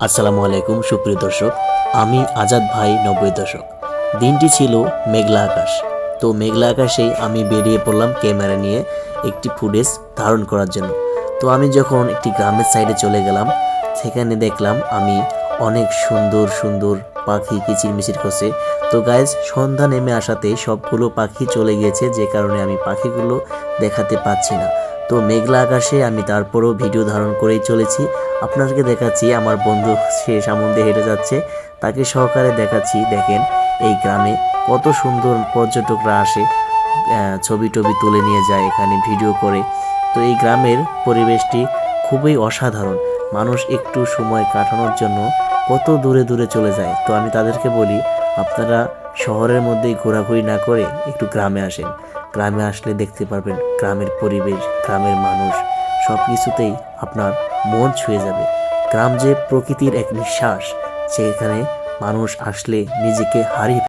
আসসালামু আলাইকুম সুপ্রিয় দর্শক, আমি আজাদ ভাই 90 দশক। দিনটি ছিল মেঘলা আকাশ। তো মেঘলা আকাশেই আমি বেরিয়ে পড়লাম ক্যামেরা নিয়ে একটি ফুটেজ ধারণ করার জন্য। তো আমি যখন একটি গ্রামের সাইডে চলে গেলাম, সেখানে দেখলাম আমি অনেক সুন্দর সুন্দর পাখি কিচিরমিচির করছে। তো গাইজ, সন্ধ্যা নেমে আসাতে সবগুলো পাখি চলে গিয়েছে, যে কারণে আমি পাখিগুলো দেখাতে পাচ্ছি না। তো মেঘলা আকাশে আমি তারপরও ভিডিও ধারণ করেই চলেছি। আপনাদেরকে দেখাচ্ছি আমার বন্ধু সে সামনে দিয়ে হেঁটে যাচ্ছে, তাকে সহকারে দেখাচ্ছি। দেখেন এই গ্রামে কত সুন্দর পর্যটকরা আসে, ছবি টবি তুলে নিয়ে যায়, এখানে ভিডিও করে। তো এই গ্রামের পরিবেশটি খুবই অসাধারণ। মানুষ একটু সময় কাটানোর জন্য কত দূরে দূরে চলে যায়। তো আমি তাদেরকে বলি, আপনারা শহরের মধ্যেই ঘোরাঘুরি না করে একটু গ্রামে আসেন। গ্রামে আসলে দেখতে পারবেন গ্রামের পরিবেশ, গ্রামের মানুষ, সব কিছুতেই আপনার মন ছুঁয়ে যাবে। গ্রাম যে প্রকৃতির এক নিঃশ্বাস, সেখানে মানুষ আসলে নিজেকে হারিয়ে